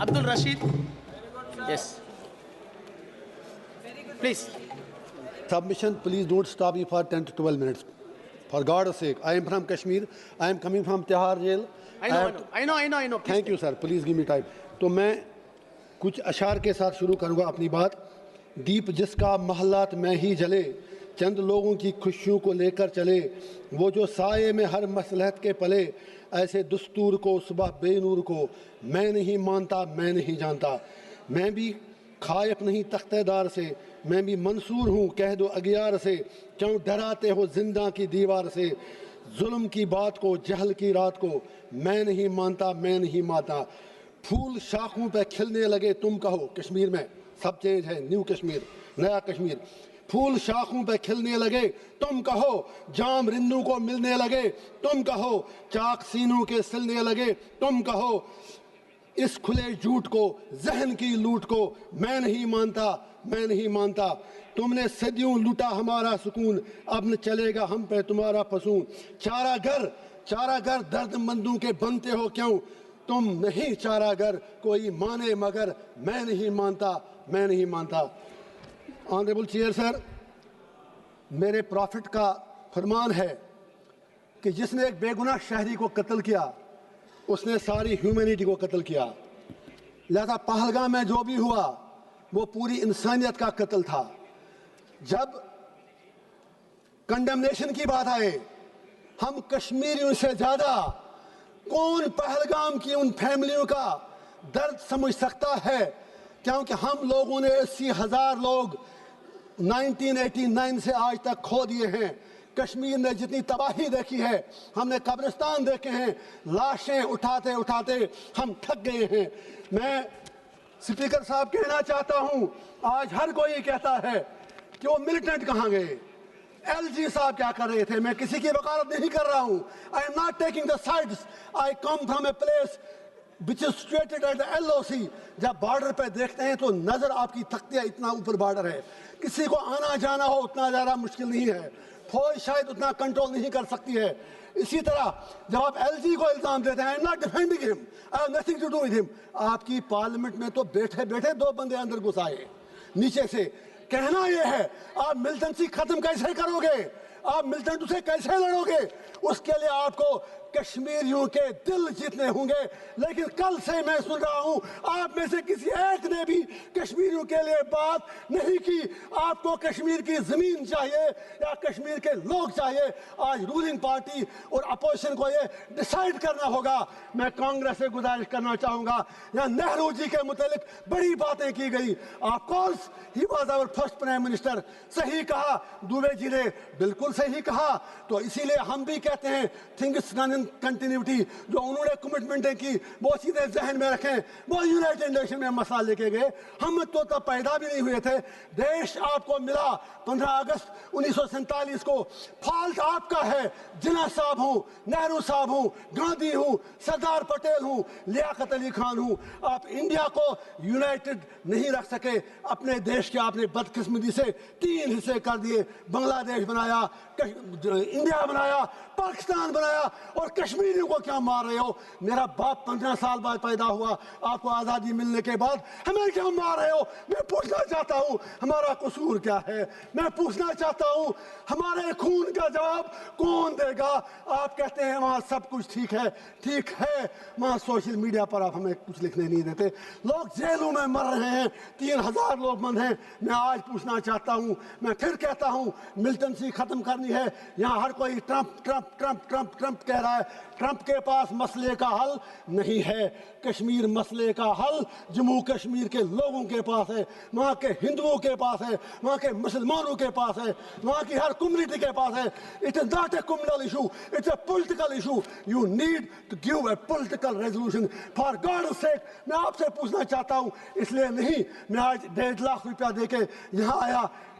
Abdul Rashid. Yes. Please. Submission, please don't stop me for 10 to 12 minutes. For God's sake, I am from Kashmir. I am coming from Tihar jail. I know. Please. Thank you, sir. Please give me time. تو میں کچھ اشعار کے ساتھ شروع کروں گا اپنی بات. دیپ جس کا محلات میں ہی جلے، چند لوگوں کی خوشیوں کو لے کر چلے، وہ جو سائے میں ہر مصلحت کے پلے، ایسے دستور کو صبح بے نور کو میں نہیں مانتا، میں نہیں جانتا. میں بھی خائف نہیں تختہ دار سے، میں بھی منصور ہوں کہہ دو اگیار سے. کیوں ڈراتے ہو زندہ کی دیوار سے؟ ظلم کی بات کو، جہل کی رات کو میں نہیں مانتا، میں نہیں مانتا. پھول شاخوں پہ کھلنے لگے تم کہو، کشمیر میں سب چینج ہے، نیو کشمیر، نیا کشمیر. پھول شاخوں پہ کھلنے لگے تم کہو، جام رندوں کو ملنے لگے تم کہو، چاک سینوں کے سلنے لگے تم کہو. اس کھلے جھوٹ کو، ذہن کی لوٹ کو میں نہیں مانتا، میں نہیں مانتا. تم نے صدیوں لوٹا ہمارا سکون، اب نہ چلے گا ہم پہ تمہارا فسون. چارہ گر درد مندوں کے بنتے ہو کیوں؟ تم نہیں چارہ گر کوئی مانے مگر میں نہیں مانتا، میں نہیں مانتا. آنریبل چیئر سر، میرے پروفٹ کا فرمان ہے کہ جس نے ایک بے گناہ شہری کو قتل کیا اس نے ساری ہیومینٹی کو قتل کیا. لہذا پہلگام میں جو بھی ہوا وہ پوری انسانیت کا قتل تھا. جب کنڈمنیشن کی بات آئے، ہم کشمیریوں سے زیادہ کون پہلگام کی ان فیملیوں کا درد سمجھ سکتا ہے؟ کیونکہ ہم لوگوں نے 80,000 لوگ 1989 سے آج تک کھو دیے ہیں. کشمیر نے جتنی تباہی دیکھی ہے، ہم نے قبرستان دیکھے ہیں، لاشیں اٹھاتے اٹھاتے ہم تھک گئے ہیں. میں سپیکر صاحب کہنا چاہتا ہوں، آج ہر کوئی کہتا ہے کہ وہ ملیٹنٹ کہاں گئے، ایل جی صاحب کیا کر رہے تھے. میں کسی کی وکالت نہیں کر رہا ہوں. I am not taking the sides. I come from a place which is situated at the LOC. جب بارڈر پہ دیکھتے ہیں تو نظر آپ کی تھکتی ہے، اتنا اوپر بارڈر ہے. کسی کو آنا جانا ہو اتنا زیادہ مشکل نہیں ہے، فوج شاید اتنا کنٹرول نہیں کر سکتی ہے. اسی طرح جب آپ ایل جی کو الزام دیتے ہیں، I am not defending him. I have nothing to do with him. آپ کی پارلیمنٹ میں تو بیٹھے بیٹھے 2 بندے اندر گھس آئے نیچے سے. کہنا یہ ہے، آپ ملٹنسی ختم کیسے کرو گے؟ آپ ملٹنٹ سے کیسے لڑو گے؟ اس کے لیے آپ کو کشمیریوں کے دل جیتنے ہوں گے. لیکن کل سے میں سن رہا ہوں آپ میں سے کسی ایک نے بھی کشمیریوں کے لیے بات نہیں کی. آپ کو کشمیر کی زمین چاہیے یا کشمیر کے لوگ چاہیے؟ آج رولنگ پارٹی اور اپوزیشن کو یہ ڈیسائیڈ کرنا ہوگا. میں کانگریس سے گزارش کرنا چاہوں گا، یا نہرو جی کے متعلق بڑی باتیں کی گئی. Of course he was our first prime minister. صحیح کہا دوبے جی نے، بالکل صحیح کہا. تو اسی لیے ہم بھی کہتے ہیں تھنگس ڈن ان کنٹینیوٹی. جو انہوں نے کمٹمنٹیں کی وہ سیدھے ذہن میں رکھیں. وہ یونائٹڈ نیشن میں مسئلہ لے کے گئے، ہم تو تب پیدا بھی نہیں ہوئے تھے. دیش آپ کو ملا 15 اگست 1947 کو. فالٹ آپ کا ہے. جناح صاحب ہوں، نہرو صاحب ہوں، گاندھی ہوں، سردار پٹیل ہوں، لیاقت علی خان ہوں. آپ انڈیا کو یونائٹڈ نہیں رکھ سکے. اپنے دیش کے آپ نے بدقسمتی سے 3 حصے کر دیے. بنگلہ دیش بنایا، انڈیا بنایا، پاکستان بنایا، اور کشمیریوں کو کیا مار رہے ہو؟ میرا باپ 15 سال بعد پیدا ہوا، آپ کو آزادی ملنے کے بعد ہمیں کیا مار رہے ہو؟ میں پوچھنا چاہتا ہوں ہمارا قصور کیا ہے؟ میں پوچھنا چاہتا ہوں ہمارے خون کا جواب کون دے گا؟ آپ کہتے ہیں وہاں سب کچھ ٹھیک ہے. ٹھیک ہے، وہاں سوشل میڈیا پر آپ ہمیں کچھ لکھنے نہیں دیتے. لوگ جیلوں میں مر رہے ہیں، 3,000 لوگ بند ہیں. میں آج پوچھنا چاہتا ہوں، میں پھر کہتا ہوں ملٹنسی ختم کرنی ہے. یہاں ہر کوئی Trump Trump Trump Trump Trump کہہ رہا ہے. ٹرمپ کے پاس مسئلے کا حل نہیں ہے. کشمیر مسئلے کا حل جموں کشمیر کے لوگوں کے پاس ہے، وہاں کے ہندوؤں کے پاس ہے، وہاں کے مسلمانوں کے پاس ہے، وہاں کی ہر کمیونٹی کے پاس ہے. It is not a communal issue, it's a political issue. You need to give a political resolution. For God sake میں آپ سے پوچھنا چاہتا ہوں، اس لیے نہیں میں آج 1.5 لاکھ روپیہ دے کے یہاں آیا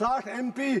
60 MP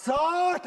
60